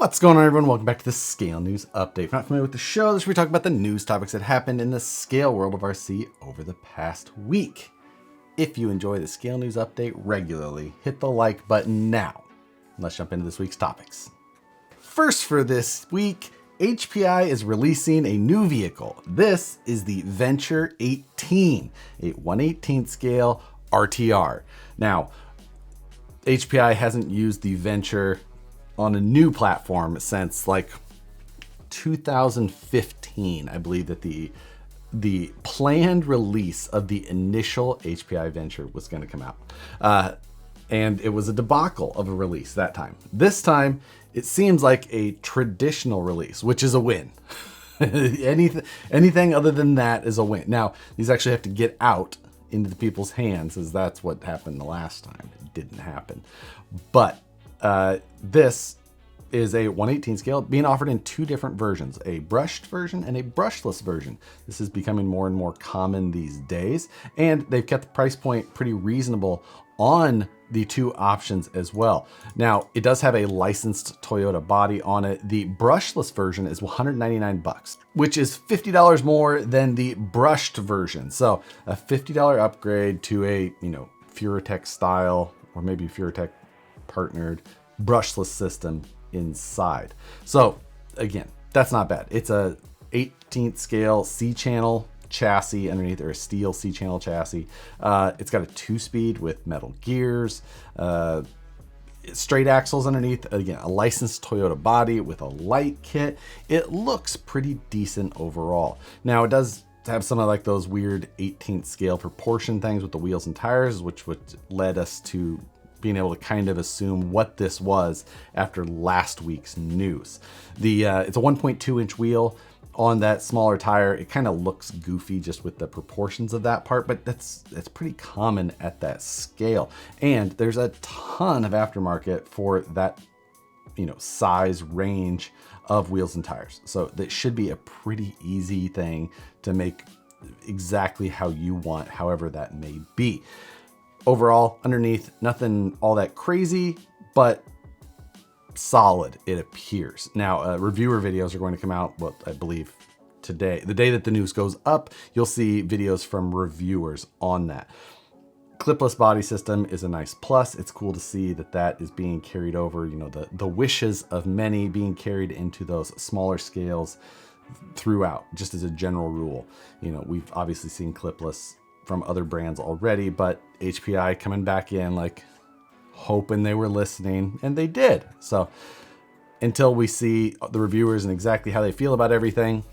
What's going on, everyone? Welcome back to the Scale News Update. If you're not familiar with the show, this is where we talk about the news topics that happened in the scale world of RC over the past week. If you enjoy the Scale News Update regularly, hit the like button now. Let's jump into this week's topics. First for this week, HPI is releasing a new vehicle. This is the Venture 18, a 1/18 scale RTR. Now, HPI hasn't used the Venture on a new platform since like 2015. I believe that the planned release of the initial HPI Venture was going to come out. And it was a debacle of a release that time. This time, it seems like a traditional release, which is a win. Anything other than that is a win. Now, these actually have to get out into the people's hands, as that's what happened the last time. It didn't happen. But this is a 1/18 scale being offered in two different versions, a brushed version and a brushless version. This is becoming more and more common these days, and they've kept the price point pretty reasonable on the two options as well. Now, it does have a licensed Toyota body on it. The brushless version is $199, which is $50 more than the brushed version. So a $50 upgrade to a, Furatech style, or maybe Furatech partnered brushless system inside. So again, that's not bad. It's a 18th scale C-channel chassis underneath, or a steel C-channel chassis. It's got a 2-speed with metal gears, straight axles underneath. Again, a licensed Toyota body with a light kit. It looks pretty decent overall. Now, it does have some of like those weird 18th scale proportion things with the wheels and tires, which led us to being able to kind of assume what this was after last week's news. It's a 1.2 inch wheel on that smaller tire. It kind of looks goofy just with the proportions of that part, but that's pretty common at that scale. And there's a ton of aftermarket for that, size range of wheels and tires. So that should be a pretty easy thing to make exactly how you want, however that may be. Overall, underneath, nothing all that crazy, but solid, it appears. Now, reviewer videos are going to come out, I believe today. The day that the news goes up, you'll see videos from reviewers on that. Clipless body system is a nice plus. It's cool to see that is being carried over, the wishes of many being carried into those smaller scales throughout, just as a general rule. We've obviously seen clipless from other brands already, but HPI coming back in, like hoping they were listening, and they did. So until we see the reviewers and exactly how they feel about everything,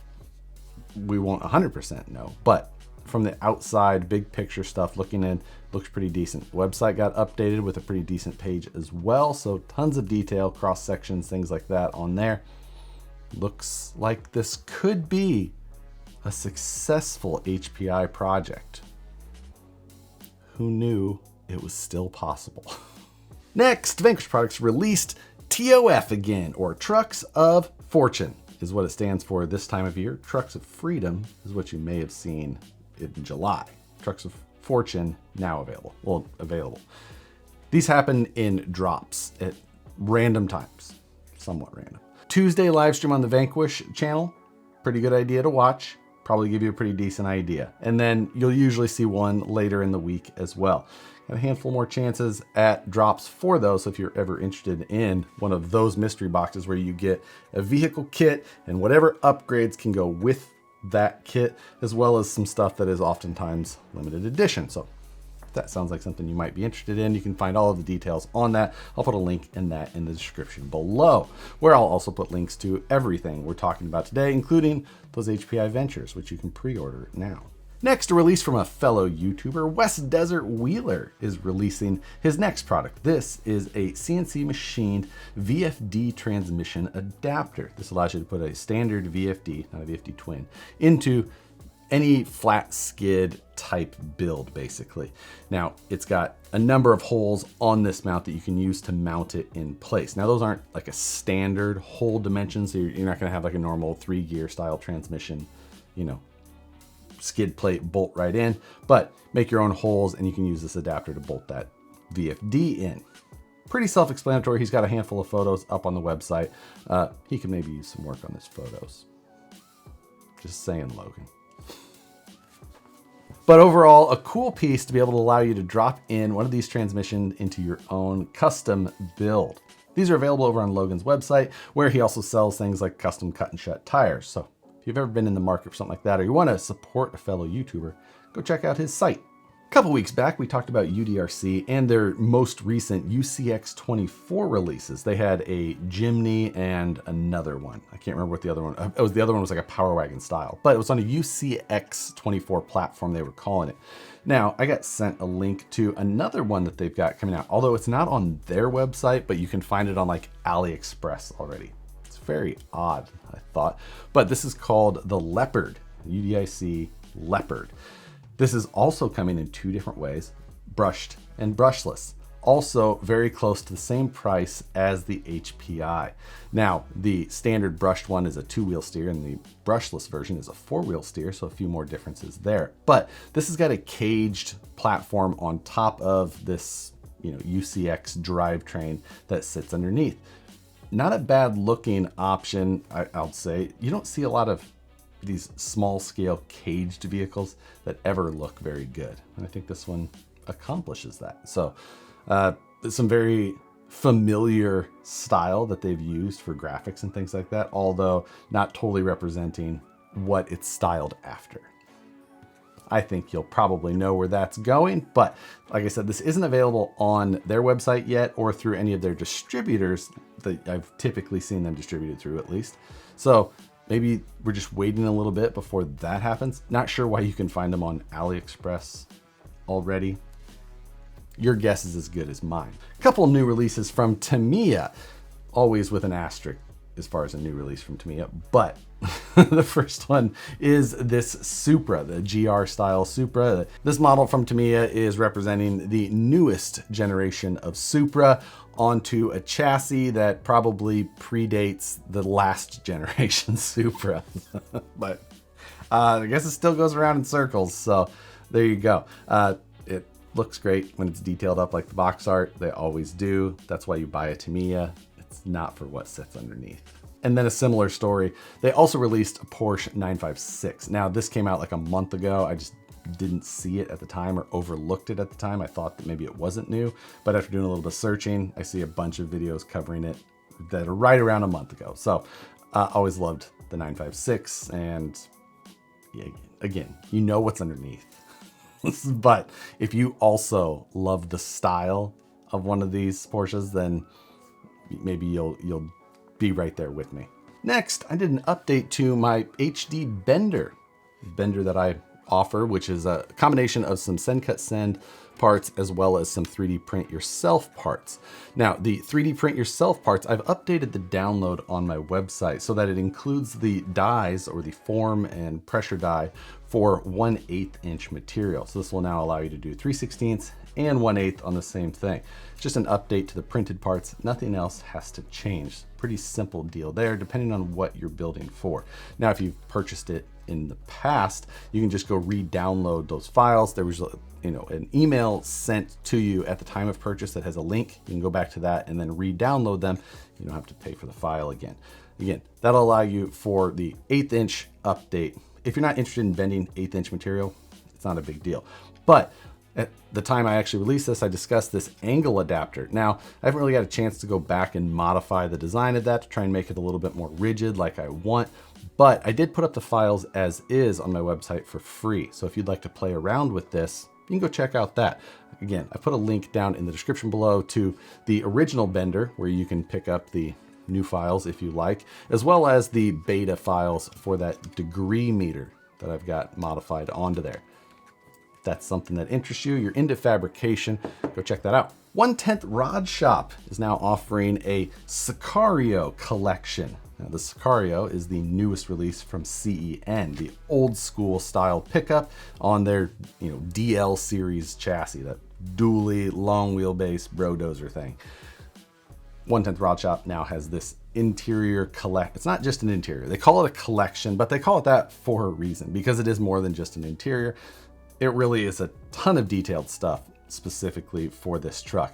we won't 100% know. But from the outside, big picture stuff looking in, looks pretty decent. The website got updated with a pretty decent page as well. So tons of detail, cross sections, things like that on there. Looks like this could be a successful HPI project. Who knew it was still possible? Next, Vanquish Products released TOF again, or Trucks of Fortune is what it stands for this time of year. Trucks of Freedom is what you may have seen in July. Trucks of Fortune now available. Well, available. These happen in drops at random times, somewhat random. Tuesday live stream on the Vanquish channel. Pretty good idea to watch. Probably give you a pretty decent idea. And then you'll usually see one later in the week as well. Got a handful more chances at drops for those. So if you're ever interested in one of those mystery boxes where you get a vehicle kit and whatever upgrades can go with that kit, as well as some stuff that is oftentimes limited edition. So if that sounds like something you might be interested in, you can find all of the details on that. I'll put a link in that in the description below, where I'll also put links to everything we're talking about today, including those HPI Ventures, which you can pre-order now. Next, a release from a fellow YouTuber, West Desert Wheeler, is releasing his next product. This is a CNC machined VFD transmission adapter. This allows you to put a standard VFD, not a VFD twin, into any flat skid type build, basically. Now, it's got a number of holes on this mount that you can use to mount it in place. Now, those aren't like a standard hole dimension, so you're not gonna have like a normal 3-gear style transmission, skid plate bolt right in, but make your own holes and you can use this adapter to bolt that VFD in. pretty self-explanatory. He's got a handful of photos up on the website. He could maybe use some work on his photos. Just saying, Logan. But overall, a cool piece to be able to allow you to drop in one of these transmissions into your own custom build. These are available over on Logan's website, where he also sells things like custom cut and shut tires. So if you've ever been in the market for something like that, or you want to support a fellow YouTuber, go check out his site. A couple weeks back, we talked about Udrc and their most recent UCX24 releases. They had a Jimny and another one. I can't remember what the other one, the other one was like a Power Wagon style, but it was on a UCX24 platform, they were calling it. Now, I got sent a link to another one that they've got coming out, although it's not on their website, but you can find it on like AliExpress already. It's very odd, I thought, but this is called the Leopard, UDIC Leopard. This is also coming in two different ways, brushed and brushless. Also very close to the same price as the HPI. Now, the standard brushed one is a 2-wheel steer and the brushless version is a 4-wheel steer, so a few more differences there. But this has got a caged platform on top of this, UCX drivetrain that sits underneath. Not a bad looking option, I'll say. You don't see a lot of these small scale caged vehicles that ever look very good. And I think this one accomplishes that. So some very familiar style that they've used for graphics and things like that, although not totally representing what it's styled after. I think you'll probably know where that's going, but like I said, this isn't available on their website yet or through any of their distributors that I've typically seen them distributed through, at least. So maybe we're just waiting a little bit before that happens. Not sure why you can find them on AliExpress already. Your guess is as good as mine. A couple new releases from Tamiya, always with an asterisk as far as a new release from Tamiya, but the first one is this Supra, the GR style Supra. This model from Tamiya is representing the newest generation of Supra onto a chassis that probably predates the last generation Supra. But I guess it still goes around in circles, so there you go. It looks great when it's detailed up like the box art. They always do. That's why you buy a Tamiya. It's not for what sits underneath. And then a similar story, they also released a Porsche 956. Now this came out like a month ago. I just didn't see it at the time or overlooked it at the time. I thought that maybe it wasn't new, but after doing a little bit of searching, I see a bunch of videos covering it that are right around a month ago. So always loved the 956, and yeah, again, you know what's underneath. But if you also love the style of one of these Porsches, then maybe you'll be right there with me. Next, I did an update to my HD bender that I offer, which is a combination of some Send Cut Send parts as well as some 3D print yourself parts. Now, the 3D print yourself parts, I've updated the download on my website so that it includes the dies, or the form and pressure die, for 1/8 inch material. So this will now allow you to do 3/16 and 1/8 on the same thing. It's just an update to the printed parts. Nothing else has to change. Pretty simple deal there, depending on what you're building for. Now, if you've purchased it in the past, you can just go re-download those files. There was an email sent to you at the time of purchase that has a link. You can go back to that and then re-download them. You don't have to pay for the file again. Again, that'll allow you for the 1/8 inch update. If you're not interested in bending 1/8 inch material, it's not a big deal. But at the time I actually released this, I discussed this angle adapter. Now, I haven't really got a chance to go back and modify the design of that to try and make it a little bit more rigid like I want, but I did put up the files as is on my website for free. So if you'd like to play around with this, you can go check out that. Again, I put a link down in the description below to the original bender where you can pick up the new files if you like, as well as the beta files for that degree meter that I've got modified onto there. If that's something that interests you, you're into fabrication, go check that out. 1/10 Rod Shop is now offering a Sicario collection. Now, the Sicario is the newest release from CEN, the old school style pickup on their DL series chassis, that dually long wheelbase brodozer thing. 1/10 Rod Shop now has this interior it's not just an interior. They call it a collection, but they call it that for a reason, because it is more than just an interior. It really is a ton of detailed stuff specifically for this truck.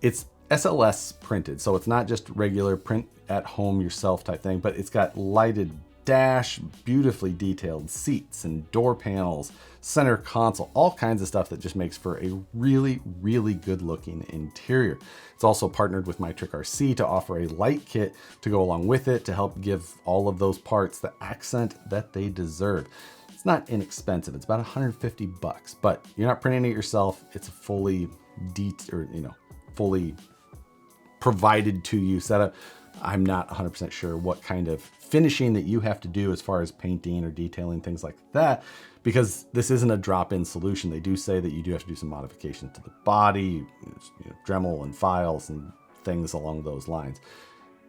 It's SLS printed. So it's not just regular print at home yourself type thing, but it's got lighted dash, beautifully detailed seats and door panels, center console, all kinds of stuff that just makes for a really, really good looking interior. It's also partnered with My Trick RC to offer a light kit to go along with it to help give all of those parts the accent that they deserve. It's not inexpensive. It's about 150 bucks, but you're not printing it yourself. It's a fully fully provided to you setup. I'm not 100% sure what kind of finishing that you have to do as far as painting or detailing, things like that, because this isn't a drop-in solution. They do say that you do have to do some modifications to the body, Dremel and files and things along those lines.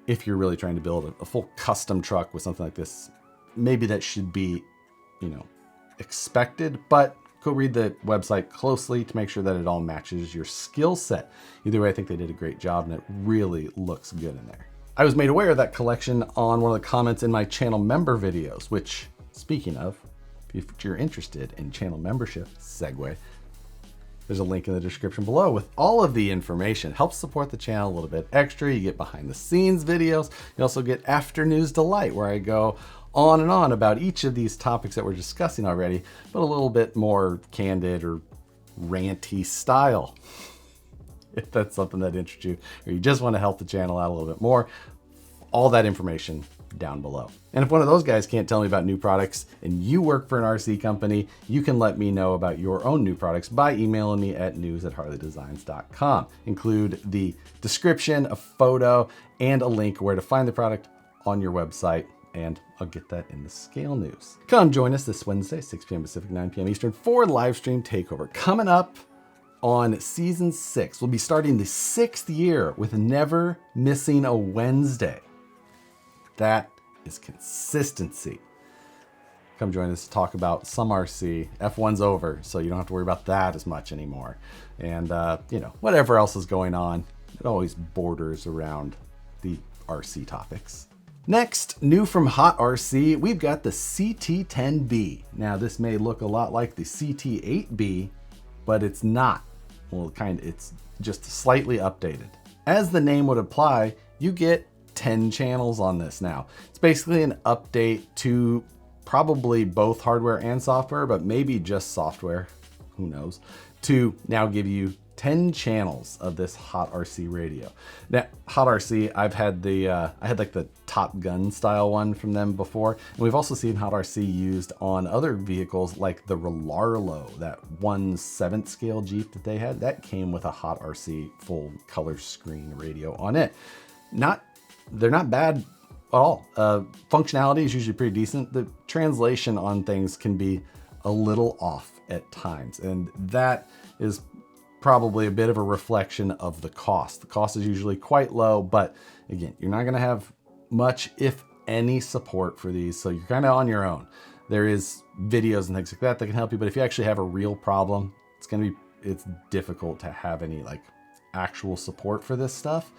If you're really trying to build a full custom truck with something like this, maybe that should be, expected, but go read the website closely to make sure that it all matches your skill set. Either way, I think they did a great job and it really looks good in there. I was made aware of that collection on one of the comments in my channel member videos, which, speaking of, if you're interested in channel membership, segue, there's a link in the description below with all of the information. Helps support the channel a little bit extra. You get behind the scenes videos. You also get After News Delight, where I go on and on about each of these topics that we're discussing already, but a little bit more candid or ranty style. If that's something that interests you, or you just want to help the channel out a little bit more, all that information down below. And if one of those guys can't tell me about new products and you work for an RC company, you can let me know about your own new products by emailing me at news@harleydesigns.com. Include the description, a photo, and a link where to find the product on your website, and I'll get that in the scale news. Come join us this Wednesday, 6 p.m. Pacific, 9 p.m. Eastern for Livestream Takeover. Coming up on season 6, we'll be starting the 6th year with never missing a Wednesday. That is consistency. Come join us to talk about some RC. F1's over, so you don't have to worry about that as much anymore. And whatever else is going on, it always borders around the RC topics. Next, new from Hot RC, we've got the CT10B. Now this may look a lot like the CT8B, but it's not. Well, it's just slightly updated. As the name would imply, you get 10 channels on this now. It's basically an update to probably both hardware and software, but maybe just software, who knows, to now give you 10 channels of this Hot RC radio. Now, Hot RC, I've had I had like the Top Gun style one from them before, and we've also seen Hot RC used on other vehicles like the Relarlo, that 1/7 scale Jeep that they had. That came with a Hot RC full color screen radio on it. They're not bad at all. Functionality is usually pretty decent. The translation on things can be a little off at times, and that is probably a bit of a reflection of the cost. The cost is usually quite low, but again, you're not going to have much, if any, support for these, so you're kind of on your own. There is videos and things like that can help you, but if you actually have a real problem, it's difficult to have any like actual support for this stuff.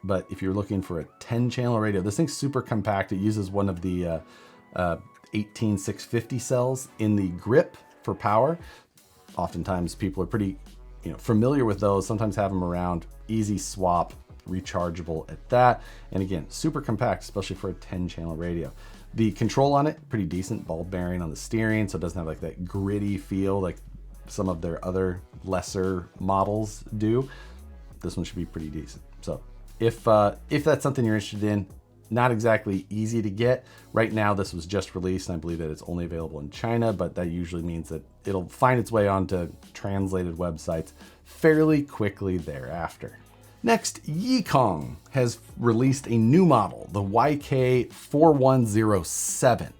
But if you're looking for a 10 channel radio, this thing's super compact. It uses one of the 18650 cells in the grip for power. Oftentimes people are pretty familiar with those, sometimes have them around, easy swap, rechargeable at that. And again, super compact, especially for a 10 channel radio. The control on it, pretty decent, ball bearing on the steering, so it doesn't have like that gritty feel like some of their other lesser models do. This one should be pretty decent. So if that's something you're interested in, not exactly easy to get. Right now, this was just released, and I believe that it's only available in China, but that usually means that it'll find its way onto translated websites fairly quickly thereafter. Next, Yikong has released a new model, the YK-4107.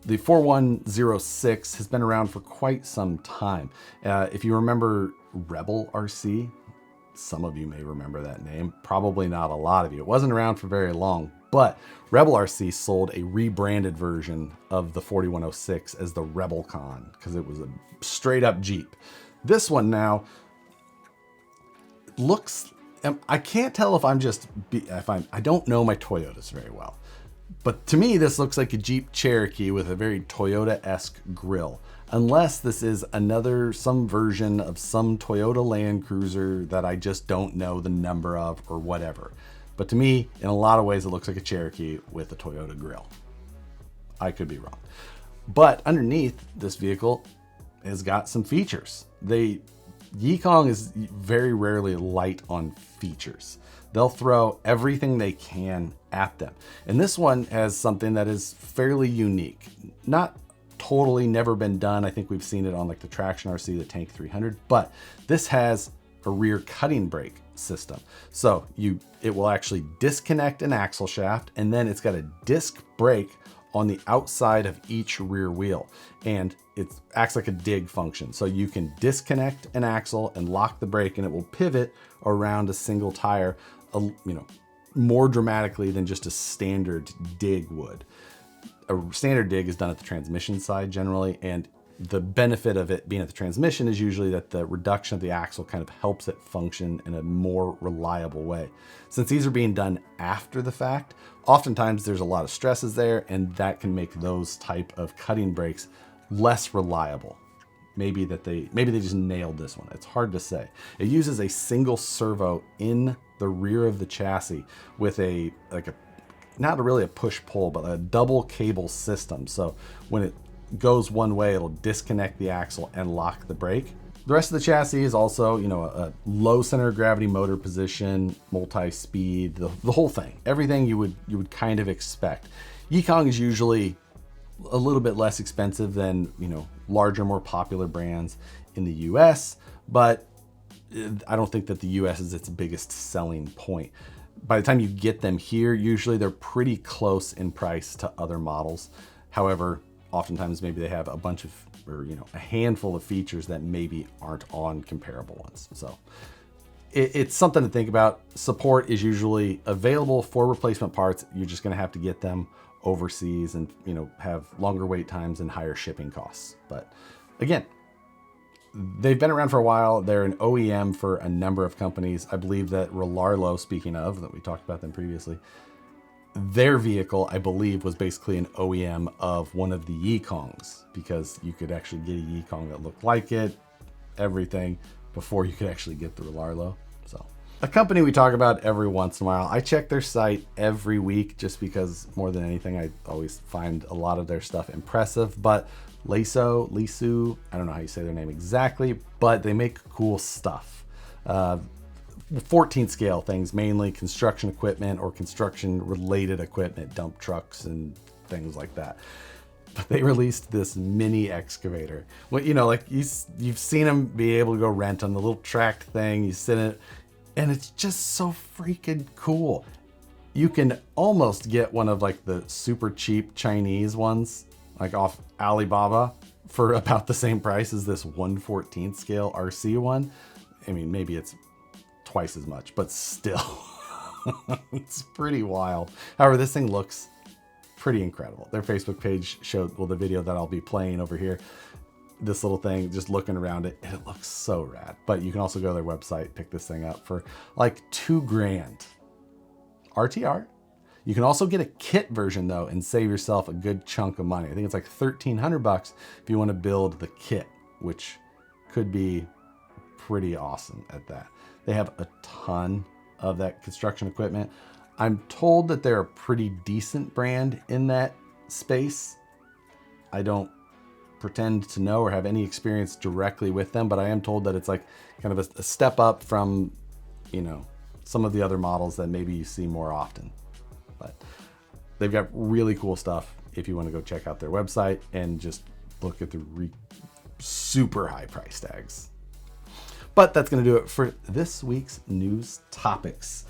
The 4106 has been around for quite some time. If you remember Rebel RC, some of you may remember that name, probably not a lot of you. It wasn't around for very long, but Rebel RC sold a rebranded version of the 4106 as the Rebel Con because it was a straight up Jeep. This one now looks, I can't tell if I don't know my Toyotas very well, but But to me, this looks like a Jeep Cherokee with a very Toyota-esque grille. Unless this is some version of some Toyota Land Cruiser that I just don't know the number of or whatever. But to me, in a lot of ways, it looks like a Cherokee with a Toyota grille. I could be wrong. But underneath, this vehicle has got some features. Yikong is very rarely light on features. They'll throw everything they can at them. And this one has something that is fairly unique. Not totally never been done. I think we've seen it on like the Traction RC, the Tank 300, but this has a rear cutting brake system. So it will actually disconnect an axle shaft, and then it's got a disc brake on the outside of each rear wheel, and it acts like a dig function. So you can disconnect an axle and lock the brake, and it will pivot around a single tire, more dramatically than just a standard dig would. A standard dig is done at the transmission side generally, and the benefit of it being at the transmission is usually that the reduction of the axle kind of helps it function in a more reliable way. Since these are being done after the fact, oftentimes there's a lot of stresses there, and that can make those type of cutting brakes less reliable. Maybe they just nailed this one. It's hard to say. It uses a single servo in the rear of the chassis with not really a push-pull, but a double cable system. So when it goes one way, it'll disconnect the axle and lock the brake. The rest of the chassis is also, a low center of gravity motor position, multi-speed, the whole thing. Everything you would kind of expect. Yikong is usually a little bit less expensive than, larger, more popular brands in the US, but I don't think that the US is its biggest selling point. By the time you get them here, usually they're pretty close in price to other models. However, oftentimes maybe they have a bunch of, a handful of features that maybe aren't on comparable ones. So it's something to think about. Support is usually available for replacement parts. You're just going to have to get them overseas and, have longer wait times and higher shipping costs. But again, they've been around for a while. They're an OEM for a number of companies. I believe that Relarlo, speaking of, that we talked about them previously, their vehicle, I believe, was basically an OEM of one of the Yikongs, because you could actually get a Yikong that looked like it, everything, before you could actually get the Relarlo. So a company we talk about every once in a while. I check their site every week just because, more than anything, I always find a lot of their stuff impressive. But LESO, I don't know how you say their name exactly, but they make cool stuff. 14 scale things, mainly construction equipment or construction related equipment, dump trucks and things like that. But they released this mini excavator. Well, you've seen them be able to go rent on the little tracked thing. You sit in it, and it's just so freaking cool. You can almost get one of like the super cheap Chinese ones, like off Alibaba, for about the same price as this 1/14 scale RC one. I mean, maybe it's twice as much, but still, it's pretty wild. However, this thing looks pretty incredible. Their Facebook page showed, the video that I'll be playing over here, this little thing, just looking around it, and it looks so rad. But you can also go to their website, pick this thing up for like $2,000 RTR. You can also get a kit version though and save yourself a good chunk of money. I think it's like $1,300 if you want to build the kit, which could be pretty awesome at that. They have a ton of that construction equipment. I'm told that they're a pretty decent brand in that space. I don't pretend to know or have any experience directly with them, but I am told that it's like kind of a step up from, some of the other models that maybe you see more often. But they've got really cool stuff if you want to go check out their website and just look at the super high price tags. But that's going to do it for this week's news topics.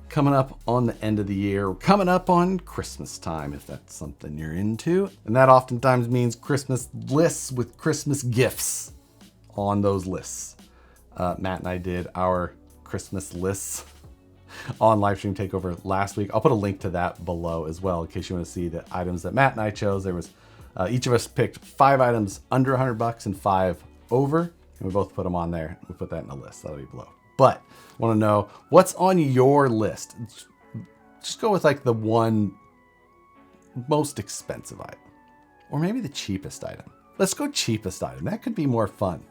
Coming up on the end of the year, we're coming up on Christmas time, if that's something you're into. And that oftentimes means Christmas lists with Christmas gifts on those lists. Matt and I did our Christmas lists on Livestream Takeover last week. I'll put a link to that below as well in case you want to see the items that Matt and I chose. There was each of us picked 5 items under $100 and 5 over. And we both put them on there. We'll put that in a list. That'll be below. But I want to know what's on your list. Just go with like the one most expensive item. Or maybe the cheapest item. Let's go cheapest item. That could be more fun.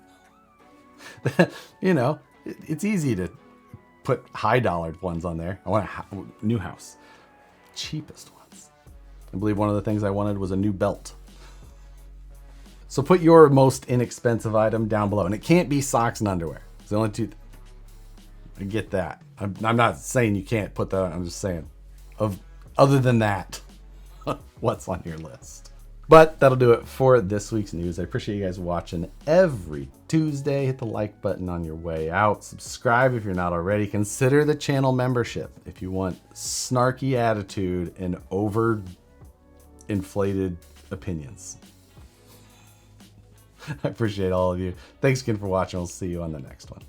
You know, it's easy to put high-dollared ones on there. I want a new house. Cheapest ones. I believe one of the things I wanted was a new belt. So put your most inexpensive item down below. And it can't be socks and underwear. It's the only two. I get that. I'm not saying you can't put that. I'm just saying, other than that, what's on your list? But that'll do it for this week's news. I appreciate you guys watching every Tuesday. Hit the like button on your way out. Subscribe if you're not already. Consider the channel membership if you want snarky attitude and over-inflated opinions. I appreciate all of you. Thanks again for watching. We'll see you on the next one.